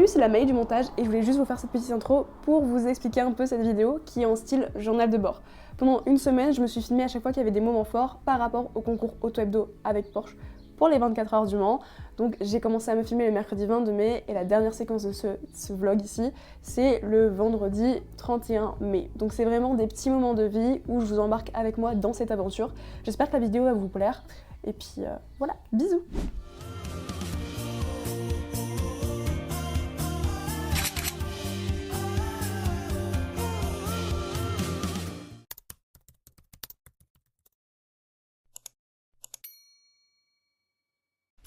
Salut, c'est la Maï du montage et je voulais juste vous faire cette petite intro pour vous expliquer un peu cette vidéo qui est en style journal de bord. Pendant une semaine, je me suis filmée à chaque fois qu'il y avait des moments forts par rapport au concours Auto Hebdo avec Porsche pour les 24 heures du Mans. Donc j'ai commencé à me filmer le mercredi 22 mai et la dernière séquence de ce vlog ici, c'est le vendredi 31 mai. Donc c'est vraiment des petits moments de vie où je vous embarque avec moi dans cette aventure. J'espère que la vidéo va vous plaire et puis voilà, bisous.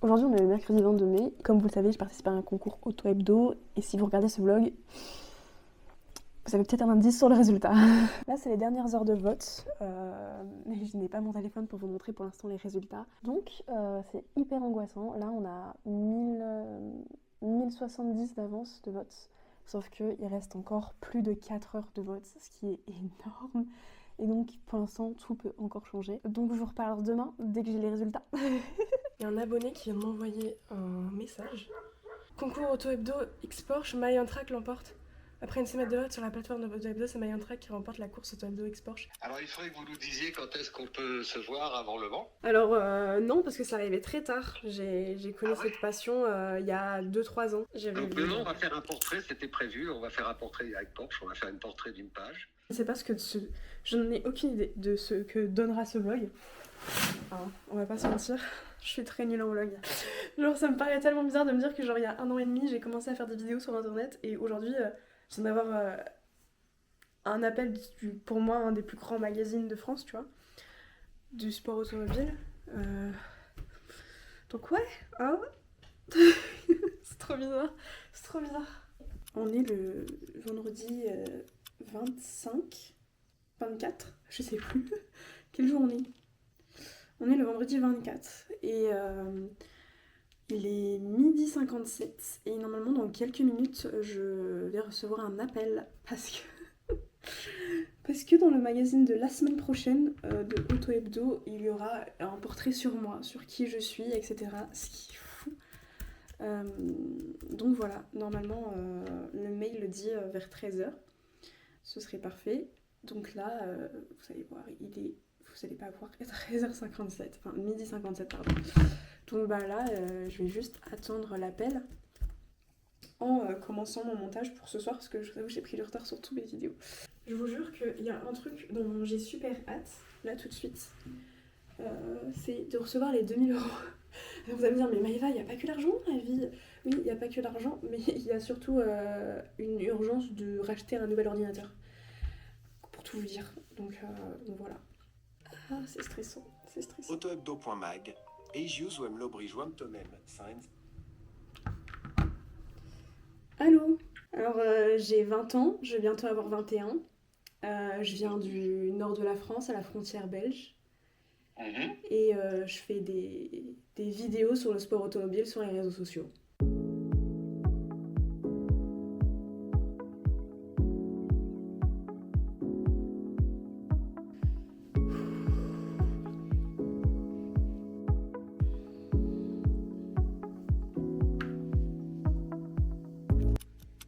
Aujourd'hui on est le mercredi 22 mai, comme vous le savez je participe à un concours Auto Hebdo et si vous regardez ce vlog, vous avez peut-être un indice sur le résultat. Là c'est les dernières heures de vote, mais je n'ai pas mon téléphone pour vous montrer pour l'instant les résultats. Donc c'est hyper angoissant, là on a 1070 d'avance de vote, sauf qu'il reste encore plus de 4 heures de vote, ce qui est énorme. Et donc pour l'instant tout peut encore changer. Donc je vous reparle demain dès que j'ai les résultats. Il y a un abonné qui vient de m'envoyer un message. Concours Auto Hebdo X Porsche, MyOnTrack l'emporte. Après une semaine de vote sur la plateforme de Auto Hebdo, c'est MyOnTrack qui remporte la course Auto Hebdo X Porsche. Alors il faudrait que vous nous disiez quand est-ce qu'on peut se voir avant le Mans. Alors non, parce que ça arrivait très tard. J'ai connu cette passion il y a 2-3 ans. Donc demain on va faire un portrait, c'était prévu, on va faire un portrait avec Porsche, on va faire un portrait d'une page. Je ne sais pas je n'ai aucune idée de ce que donnera ce vlog. Enfin, on va pas se mentir, je suis très nulle en vlog. Genre ça me paraît tellement bizarre de me dire que genre il y a 1 an et demi j'ai commencé à faire des vidéos sur internet et aujourd'hui je viens d'avoir un appel pour moi un des plus grands magazines de France, tu vois, du sport automobile. Donc ouais, hein. C'est trop bizarre, c'est trop bizarre. On est le vendredi 24, je sais plus quel jour on est. On est le vendredi 24 et il est 12h57 et normalement dans quelques minutes je vais recevoir un appel parce que dans le magazine de la semaine prochaine de Auto Hebdo il y aura un portrait sur moi, sur qui je suis, etc. Ce qui est fou. Donc voilà, normalement le mail dit vers 13h, ce serait parfait. Donc là vous allez voir, vous allez pas voir 13h57, enfin 12h57 pardon. Donc bah là je vais juste attendre l'appel en commençant mon montage pour ce soir parce que je vous avoue j'ai pris du retard sur toutes mes vidéos. Je vous jure qu'il y a un truc dont j'ai super hâte là tout de suite, c'est de recevoir les 2000 €. Vous allez me dire mais Maëva, il n'y a pas que l'argent dans la vie. Oui, il n'y a pas que l'argent, mais il y a surtout une urgence de racheter un nouvel ordinateur. Pour tout vous dire, donc voilà. Ah, c'est stressant, c'est stressant. Autohebdo.mag, Eigius ou Lobrijouam Tomem, Sainz. Allô. Alors j'ai 20 ans, je vais bientôt avoir 21. Je viens du nord de la France, à la frontière belge. Et je fais des vidéos sur le sport automobile sur les réseaux sociaux.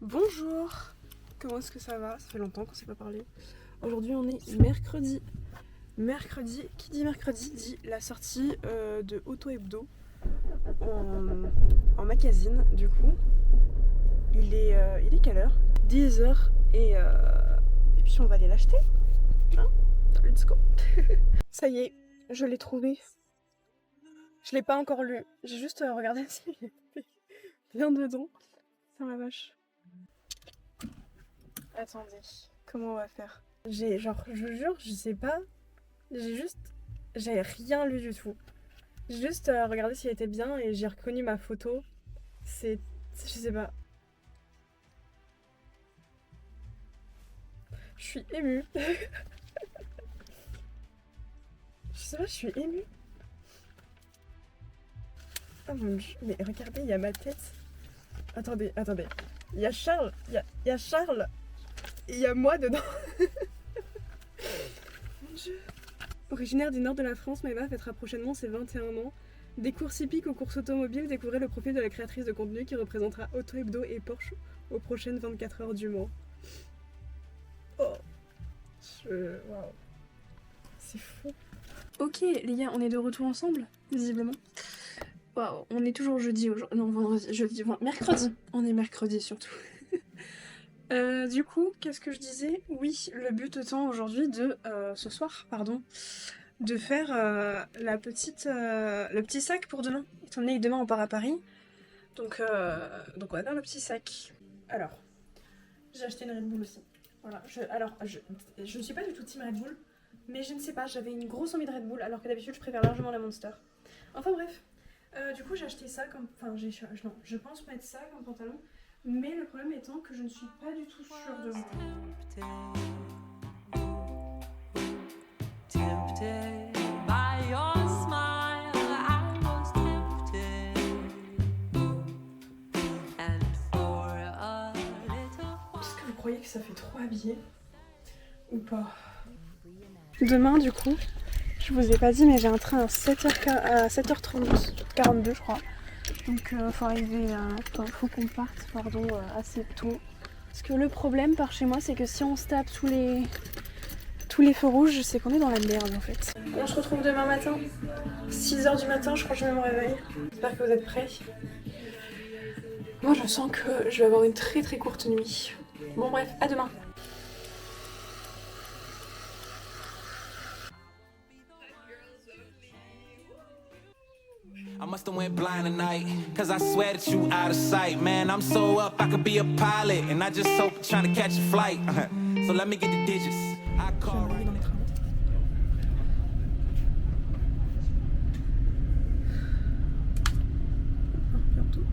Bonjour, comment est-ce que ça va? Ça fait longtemps qu'on ne s'est pas parlé. Aujourd'hui on est mercredi. Mercredi, qui dit mercredi dit la sortie de Auto Hebdo en magazine. Du coup, il est quelle heure? 10h et puis on va aller l'acheter. Hein, let's go. Ça y est, je l'ai trouvé. Je l'ai pas encore lu. J'ai juste regardé s'il y avait bien dedans. Ça ma vache. Attendez, comment on va faire? Je jure, je sais pas. J'ai rien lu du tout. J'ai juste regardé s'il était bien et j'ai reconnu ma photo. Je sais pas. Je suis émue. Je sais pas, je suis émue. Oh mon dieu, mais regardez, il y a ma tête. Attendez. Il y a Charles, il y a Charles. Et il y a moi dedans. Mon dieu. Originaire du nord de la France, Maëva fêtera prochainement ses 21 ans. Des courses hippiques aux courses automobiles, découvrez le profil de la créatrice de contenu qui représentera Auto Hebdo et Porsche aux prochaines 24 heures du Mans. Oh, waouh, c'est fou. Ok les gars, on est de retour ensemble, visiblement. Waouh, on est toujours jeudi aujourd'hui, non vendredi, jeudi, mercredi. On est mercredi surtout. Du coup, qu'est-ce que je disais? Oui, le but étant aujourd'hui de, ce soir, pardon, de faire le petit sac pour demain. Étant donné que demain on part à Paris, donc on va faire le petit sac. Alors, j'ai acheté une Red Bull aussi. Voilà, je ne suis pas du tout team Red Bull, mais je ne sais pas, j'avais une grosse envie de Red Bull, alors que d'habitude je préfère largement la Monster. Enfin bref, du coup j'ai acheté ça comme, je pense mettre ça comme pantalon, mais le problème étant que je ne suis pas du tout sûre de moi. Est-ce que vous croyez que ça fait trop habillé ou pas? Demain du coup, je vous ai pas dit mais j'ai un train à 7h42 je crois. Donc faut arriver faut qu'on parte assez tôt. Parce que le problème par chez moi c'est que si on se tape tous les feux rouges, c'est qu'on est dans la merde en fait. On se retrouve demain matin, 6h du matin, je crois que je vais me réveiller. J'espère que vous êtes prêts. Moi je sens que je vais avoir une très très courte nuit. Bon bref, à demain. I must have went blind tonight, cause I swear that you out of sight. Man, I'm so up, I could be a pilot, and I just hope trying to catch a flight. So let me get the digits. I call right now. Bientôt.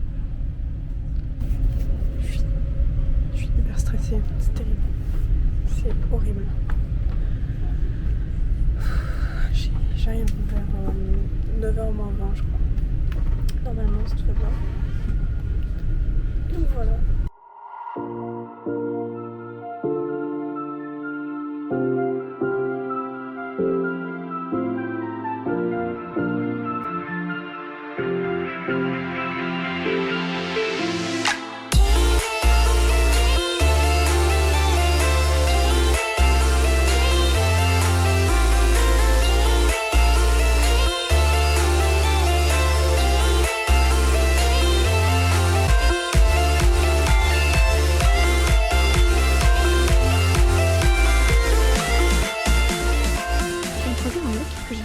Je suis hyper stressée, c'est terrible. C'est horrible. J'arrive vers 9h moins 20 je crois. Normalement c'est tout va bien. Donc voilà.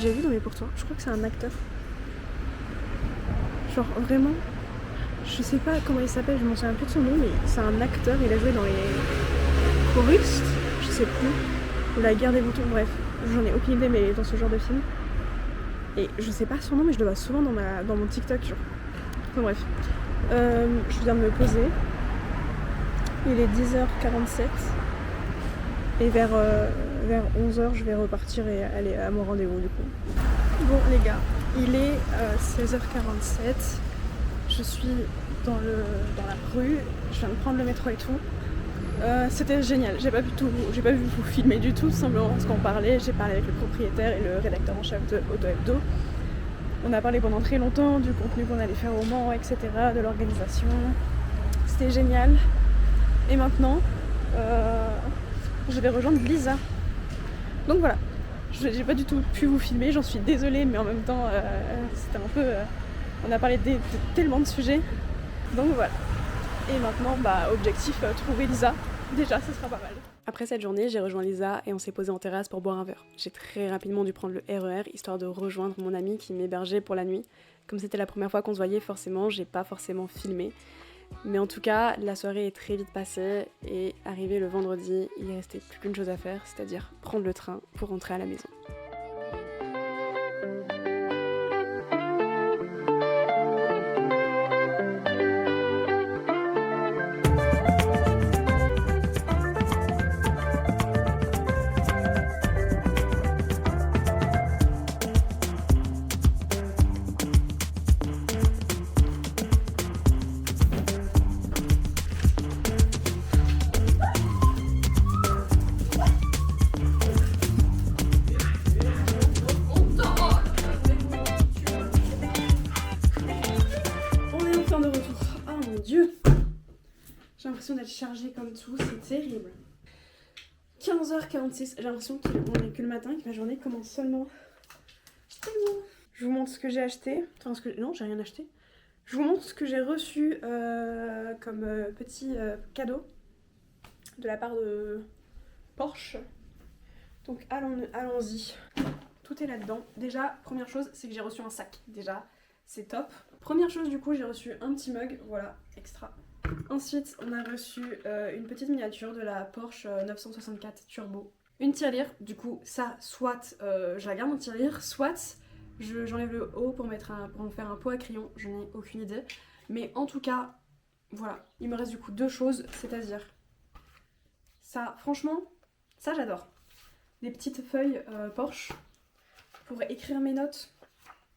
J'ai vu dans mes pourtours, je crois que c'est un acteur. Genre vraiment, je sais pas comment il s'appelle, je m'en souviens plus de son nom, mais c'est un acteur, il a joué dans les Choristes, je sais plus, ou La Guerre des boutons, bref, j'en ai aucune idée, mais dans ce genre de film. Et je sais pas son nom, mais je le vois souvent dans mon TikTok, genre. Enfin bref, je viens de me poser, il est 10h47, et vers 11h je vais repartir et aller à mon rendez-vous du coup. Bon les gars, il est 16h47, je suis dans la rue, je viens de prendre le métro et tout. C'était génial, j'ai pas vu vous filmer du tout, simplement parce qu'on parlait, j'ai parlé avec le propriétaire et le rédacteur en chef de Auto Hebdo. On a parlé pendant très longtemps du contenu qu'on allait faire au Mans, etc., de l'organisation. C'était génial. Et maintenant, je vais rejoindre Lisa. Donc voilà, j'ai pas du tout pu vous filmer, j'en suis désolée, mais en même temps, c'était un peu... on a parlé de tellement de sujets, donc voilà. Et maintenant, objectif, trouver Lisa. Déjà, ce sera pas mal. Après cette journée, j'ai rejoint Lisa et on s'est posé en terrasse pour boire un verre. J'ai très rapidement dû prendre le RER, histoire de rejoindre mon ami qui m'hébergeait pour la nuit. Comme c'était la première fois qu'on se voyait, forcément, j'ai pas forcément filmé. Mais en tout cas, la soirée est très vite passée et arrivé le vendredi, il restait plus qu'une chose à faire, c'est-à-dire prendre le train pour rentrer à la maison. l'impression d'être chargée comme tout, c'est terrible. 15h46, j'ai l'impression qu'on est que le matin et que ma journée commence seulement. C'est bon. Je vous montre ce que j'ai acheté. Enfin, non, j'ai rien acheté. Je vous montre ce que j'ai reçu comme petit cadeau de la part de Porsche. Donc allons-y. Tout est là-dedans. Déjà, première chose, c'est que j'ai reçu un sac. Déjà, c'est top. Première chose, du coup, j'ai reçu un petit mug. Voilà, extra. Ensuite, on a reçu une petite miniature de la Porsche 964 Turbo. Une tirelire. Du coup, ça, soit je la garde en tirelire, soit j'enlève le haut pour me faire un pot à crayon. Je n'ai aucune idée. Mais en tout cas, voilà. Il me reste du coup deux choses, c'est-à-dire ça, franchement, ça j'adore. Des petites feuilles Porsche pour écrire mes notes.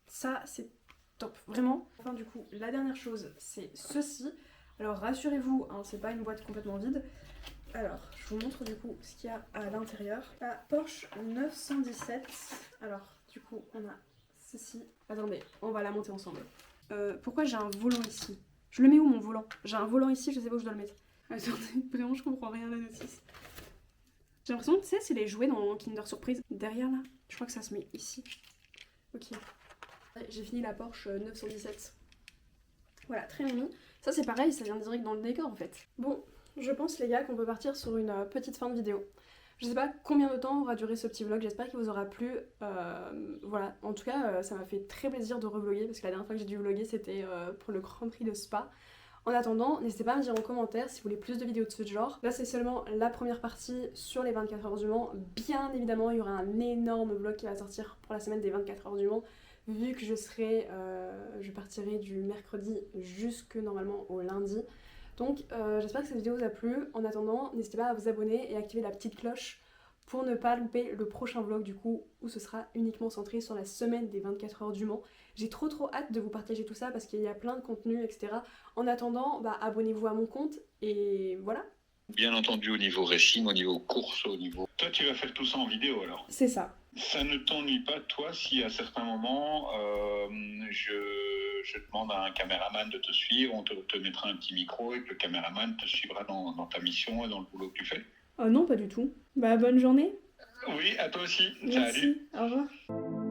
Ça, c'est top, vraiment. Enfin, du coup, la dernière chose, c'est ceci. Alors, rassurez-vous, hein, c'est pas une boîte complètement vide. Alors, je vous montre du coup ce qu'il y a à l'intérieur. La Porsche 917. Alors, du coup, on a ceci. Attendez, on va la monter ensemble. Pourquoi j'ai un volant ici? Je le mets où mon volant? J'ai un volant ici, je sais pas où je dois le mettre. Attendez, vraiment, je comprends rien à la notice. J'ai l'impression que tu sais, c'est les jouets dans Kinder Surprise. Derrière là, je crois que ça se met ici. Ok. J'ai fini la Porsche 917. Voilà, très mimi. Ça c'est pareil, ça vient direct dans le décor en fait. Bon, je pense les gars qu'on peut partir sur une petite fin de vidéo. Je sais pas combien de temps aura duré ce petit vlog, j'espère qu'il vous aura plu. Voilà, en tout cas ça m'a fait très plaisir de revlogger parce que la dernière fois que j'ai dû vlogger c'était pour le Grand Prix de Spa. En attendant, n'hésitez pas à me dire en commentaire si vous voulez plus de vidéos de ce genre. Là c'est seulement la première partie sur les 24 heures du Mans. Bien évidemment il y aura un énorme vlog qui va sortir pour la semaine des 24 heures du Mans. Vu que je partirai du mercredi jusque normalement au lundi. Donc j'espère que cette vidéo vous a plu. En attendant, n'hésitez pas à vous abonner et activer la petite cloche pour ne pas louper le prochain vlog du coup où ce sera uniquement centré sur la semaine des 24 heures du Mans. J'ai trop hâte de vous partager tout ça parce qu'il y a plein de contenu, etc. En attendant, abonnez-vous à mon compte et voilà. Bien entendu au niveau récit, au niveau course, au niveau... Toi tu vas faire tout ça en vidéo alors? C'est ça. Ça ne t'ennuie pas toi si à certains moments je demande à un caméraman de te suivre, on te mettra un petit micro et que le caméraman te suivra dans ta mission et dans le boulot que tu fais? Oh non, pas du tout. Bonne journée. Oui, à toi aussi. Merci. Salut. Au revoir.